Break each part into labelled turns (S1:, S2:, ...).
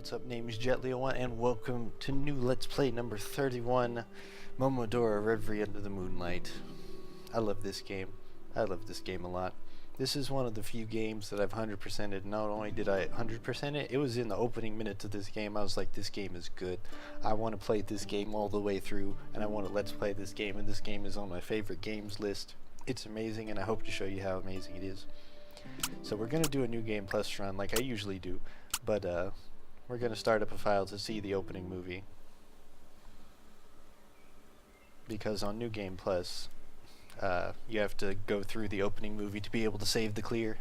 S1: what's up? Name is Jet1 and welcome to new Let's Play number 31, Momodora Reverie Under the Moonlight. I love this game. I love this game a lot. This is one of the few games that I've 100%ed. Not only did I 100% it, it was in the opening minutes of this game. I was like, this game is good. I want to play this game all the way through, and I want to Let's Play this game, and this game is on my favorite games list. It's amazing, and I hope to show you how amazing it is. So we're going to do a New Game Plus run like I usually do, but we're going to start up a file to see the opening movie. Because on New Game Plus, you have to go through the opening movie to be able to save the clear.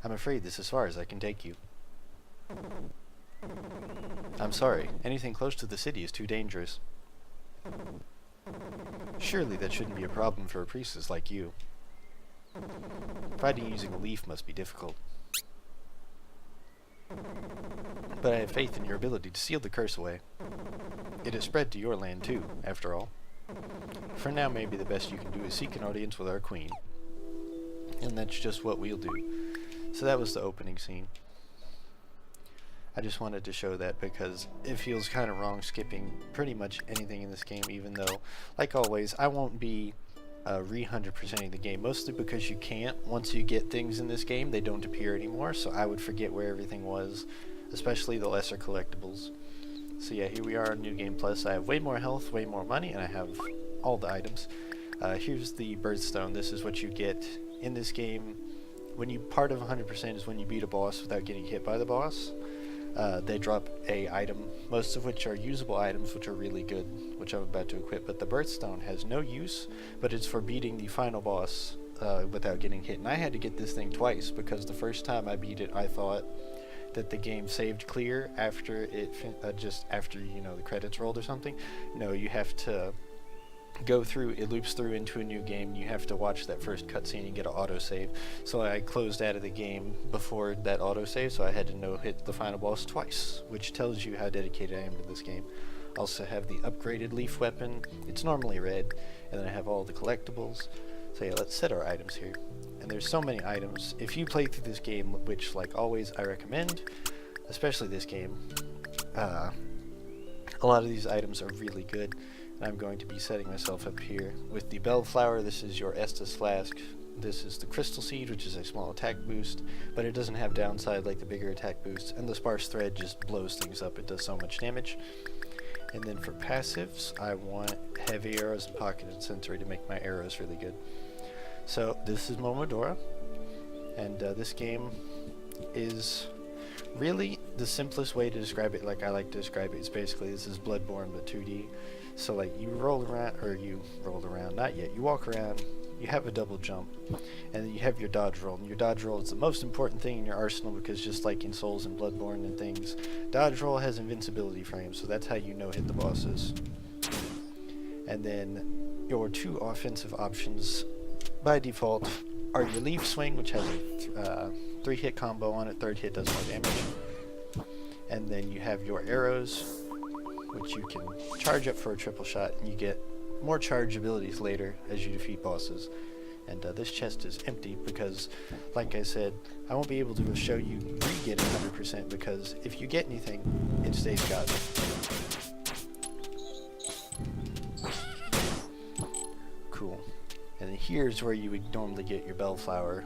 S1: I'm afraid this is as far as I can take you. I'm sorry, anything close to the city is too dangerous. Surely that shouldn't be a problem for a priestess like you. Fighting using a leaf must be difficult. But I have faith in your ability to seal the curse away. It has spread to your land too, after all. For now, maybe the best you can do is seek an audience with our queen. And that's just what we'll do. So that was the opening scene. I just wanted to show that because it feels kind of wrong skipping pretty much anything in this game, even though, like always, I won't be re-100%ing the game, mostly because you can't. Once you get things in this game, they don't appear anymore, so I would forget where everything was, especially the lesser collectibles. So yeah, here we are on New Game Plus. I have way more health, way more money, and I have all the items. Here's the birthstone. This is what you get in this game. When you part of 100% is when you beat a boss without getting hit by the boss. They drop a item, most of which are usable items, which are really good, which I'm about to equip, but the birthstone has no use, but it's for beating the final boss without getting hit. And I had to get this thing twice, because the first time I beat it, I thought that the game saved clear after it, just after, you know, the credits rolled or something. No, you have to go through, it loops through into a new game. You have to watch that first cutscene and get an autosave. So I closed out of the game before that autosave, so I had to hit the final boss twice, which tells you how dedicated I am to this game. I also have the upgraded leaf weapon. It's normally red, and then I have all the collectibles. So yeah, let's set our items here. And there's so many items. If you play through this game, which like always I recommend, especially this game, a lot of these items are really good. And I'm going to be setting myself up here with the bellflower. This is your Estus flask. This is the crystal seed, which is a small attack boost, but it doesn't have downside like the bigger attack boosts. And the sparse thread just blows things up. It does so much damage. And then for passives, I want heavy arrows and pocket incendiary to make my arrows really good. So this is Momodora, and this game is really the simplest way to describe it. Like I like to describe it, is basically this is Bloodborne but 2D. So like you roll around, not yet, you walk around, you have a double jump, and then you have your dodge roll. And your dodge roll is the most important thing in your arsenal, because just like in Souls and Bloodborne and things, dodge roll has invincibility frames, so that's how you hit the bosses. And then your two offensive options by default are your leaf swing, which has a 3-hit combo on it. Third hit does more damage. And then you have your arrows, which you can charge up for a triple shot, and you get more charge abilities later as you defeat bosses. And this chest is empty because, like I said, I won't be able to show you re-getting 100%, because if you get anything, it stays God. Cool. And then here's where you would normally get your bellflower.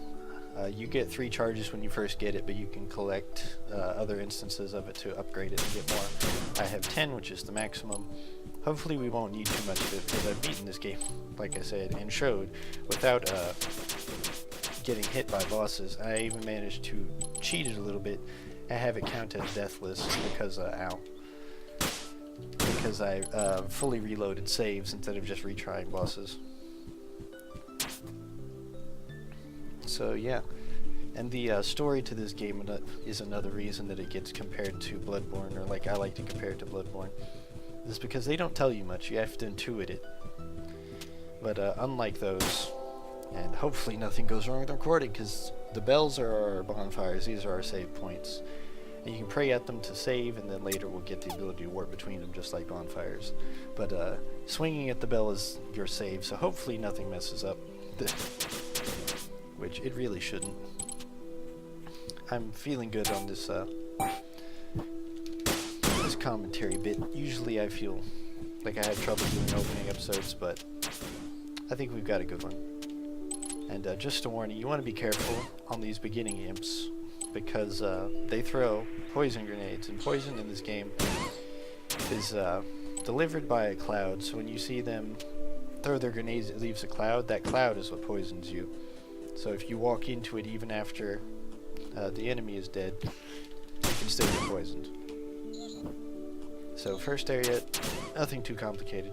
S1: You get 3 charges when you first get it, but you can collect other instances of it to upgrade it and get more. I have 10, which is the maximum. Hopefully we won't need too much of it, because I've beaten this game, like I said, and showed, without getting hit by bosses. I even managed to cheat it a little bit and have it count as deathless, because, because I fully reloaded saves instead of just retrying bosses. So yeah, and the story to this game is another reason that it gets compared to Bloodborne, or like I like to compare it to Bloodborne, is because they don't tell you much, you have to intuit it. But unlike those, and hopefully nothing goes wrong with the recording, because the bells are our bonfires, these are our save points. And you can pray at them to save, and then later we'll get the ability to warp between them just like bonfires. But swinging at the bell is your save, so hopefully nothing messes up. Which it really shouldn't. I'm feeling good on this this commentary bit. Usually I feel like I had trouble doing opening episodes, but I think we've got a good one. And just to warn you, you want to be careful on these beginning imps, because they throw poison grenades, and poison in this game is delivered by a cloud, so when you see them throw their grenades, it leaves a cloud. That cloud is what poisons you. So if you walk into it even after the enemy is dead, you can still get poisoned. So first area, nothing too complicated.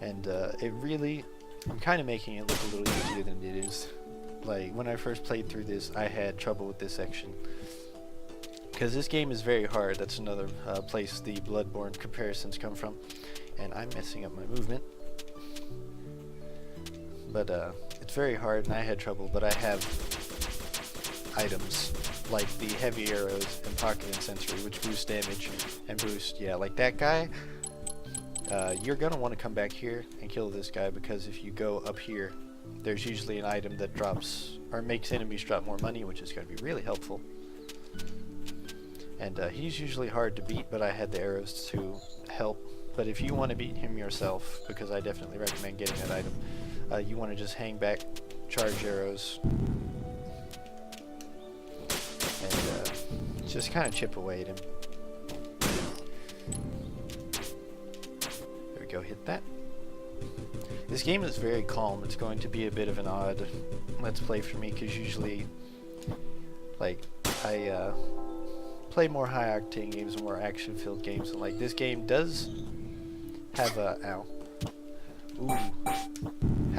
S1: And it really, I'm kind of making it look a little easier than it is. Like, when I first played through this, I had trouble with this section. Because this game is very hard. That's another place the Bloodborne comparisons come from. And I'm messing up my movement. But it's very hard, and I had trouble. But I have items like the heavy arrows and pocket incensory, which boost damage and boost, yeah, like that guy. You're gonna want to come back here and kill this guy, because if you go up here, there's usually an item that drops or makes enemies drop more money, which is going to be really helpful. And he's usually hard to beat, but I had the arrows to help. But if you want to beat him yourself, because I definitely recommend getting that item, you want to just hang back, charge arrows, and just kind of chip away at him. There we go, hit that. This game is very calm. It's going to be a bit of an odd let's play for me, because usually, like, I play more high-octane games and more action-filled games, and like this game does have a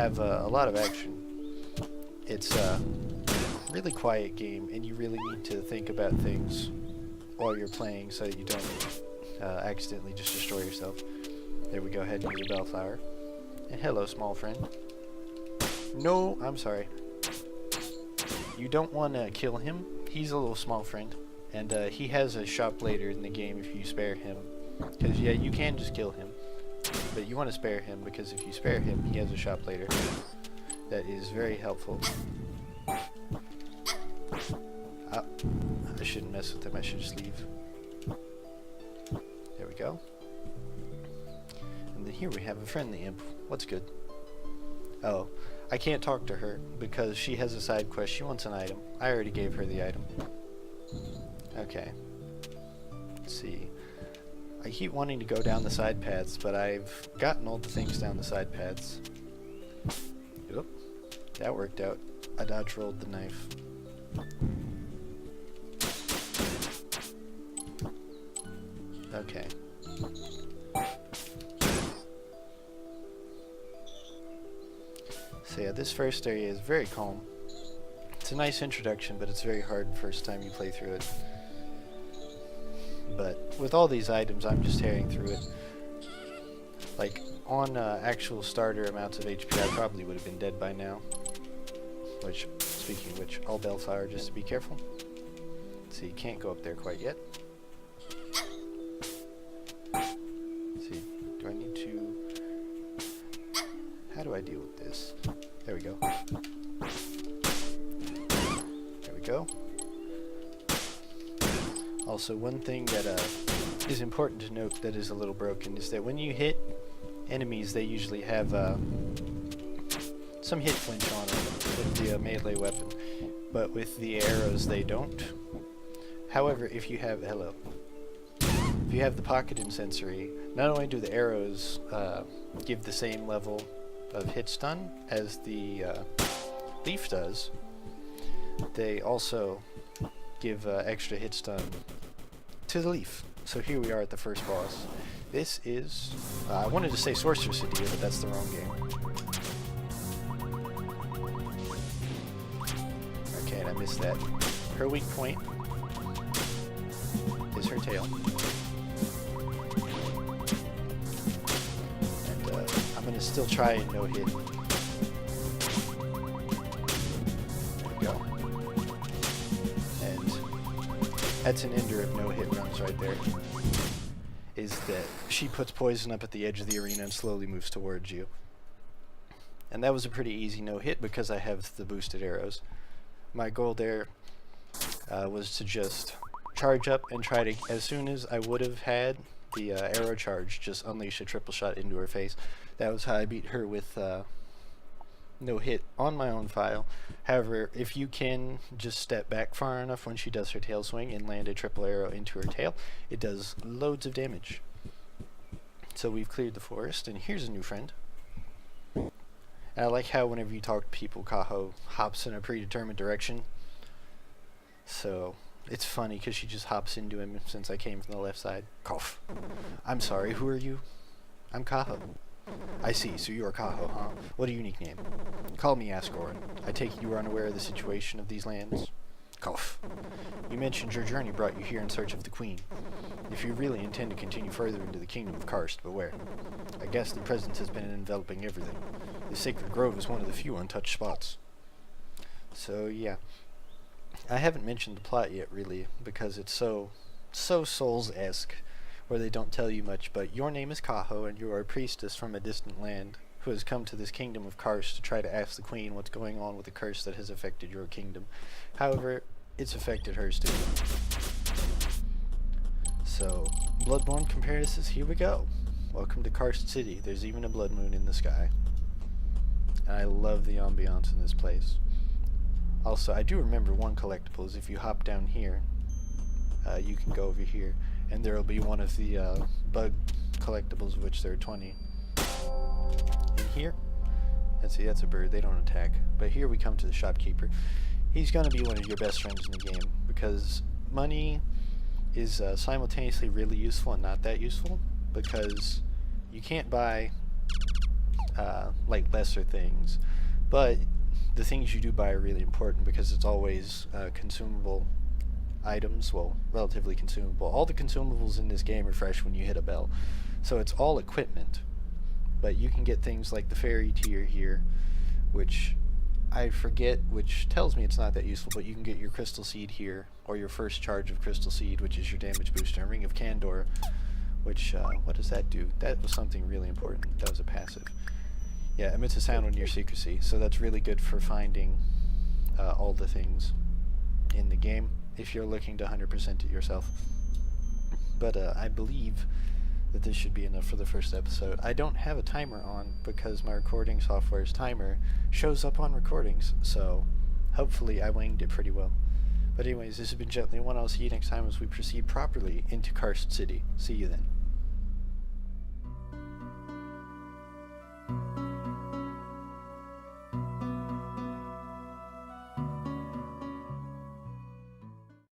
S1: a lot of action. It's a really quiet game, and you really need to think about things while you're playing so that you don't accidentally just destroy yourself. There we go, ahead and use a bellflower. And hello, small friend. No, I'm sorry. You don't want to kill him. He's a little small friend. And he has a shop later in the game if you spare him. Because, yeah, you can just kill him. But you want to spare him, because if you spare him, he has a shop later. That is very helpful. I shouldn't mess with him. I should just leave. There we go. And then here we have a friendly imp. What's good? Oh, I can't talk to her because she has a side quest. She wants an item. I already gave her the item. Okay. Let's see. I keep wanting to go down the side paths, but I've gotten all the things down the side paths. Yep. That worked out. I dodge rolled the knife. Okay. So yeah, this first area is very calm. It's a nice introduction, but it's very hard the first time you play through it. But with all these items, I'm just tearing through it. Like, on actual starter amounts of HP, I probably would have been dead by now. Which, speaking of which, all bellflower just to be careful. So you can't go up there quite yet. Let's see, do I need to... How do I deal with this? There we go. There we go. Also, one thing that is important to note that is a little broken is that when you hit enemies, they usually have some hit flinch on them with the melee weapon, but with the arrows they don't. However, if you have if you have the pocket incensory, not only do the arrows give the same level of hit stun as the leaf does, they also give extra hit stun to the leaf. So here we are at the first boss. This is, I wanted to say Sorceress Idea, but that's the wrong game. Okay, and I missed that. Her weak point is her tail. And I'm going to still try and no hit. There we go. And that's an ender of no hit runs right there. Is that she puts poison up at the edge of the arena and slowly moves towards you. And that was a pretty easy no hit because I have the boosted arrows. My goal there was to just charge up and try to, as soon as I would have had the arrow charge, just unleash a triple shot into her face. That was how I beat her with no hit on my own file. However, if you can just step back far enough when she does her tail swing and land a triple arrow into her tail, it does loads of damage. So we've cleared the forest, and here's a new friend. And I like how whenever you talk to people, Kaho hops in a predetermined direction. So it's funny because she just hops into him since I came from the left side. Cough. I'm sorry, who are you? I'm Kaho. I see, so you are Kaho, huh? What a unique name. Call me Asgoran. I take it you are unaware of the situation of these lands? Cough. You mentioned your journey brought you here in search of the Queen. If you really intend to continue further into the kingdom of Karst, beware. I guess the presence has been enveloping everything. The sacred grove is one of the few untouched spots. So, yeah. I haven't mentioned the plot yet, really, because it's so Souls-esque, where they don't tell you much, but your name is Kaho, and you are a priestess from a distant land, who has come to this kingdom of Karst to try to ask the Queen what's going on with the curse that has affected your kingdom. However, it's affected hers too. So, Bloodborne comparisons, here we go. Welcome to Karst City. There's even a blood moon in the sky. And I love the ambiance in this place. Also, I do remember one collectible is if you hop down here, you can go over here, and there will be one of the bug collectibles, which there are 20. In here, let's see, that's a bird, they don't attack. But here we come to the shopkeeper. He's going to be one of your best friends in the game, because money is simultaneously really useful and not that useful, because you can't buy like lesser things, but the things you do buy are really important because it's always consumable items, well, relatively consumable. All the consumables in this game refresh when you hit a bell, so it's all equipment, but you can get things like the fairy tier here, which I forget, which tells me it's not that useful, but you can get your crystal seed here, or your first charge of crystal seed, which is your damage booster, and ring of candor, which, what does that do? That was something really important. That was a passive. Yeah, emits a sound when near secrecy, so that's really good for finding all the things in the game, if you're looking to 100% it yourself. But I believe that this should be enough for the first episode. I don't have a timer on because my recording software's timer shows up on recordings, so hopefully I winged it pretty well. But anyways, this has been Gently One. I'll see you next time as we proceed properly into Karst City. See you then.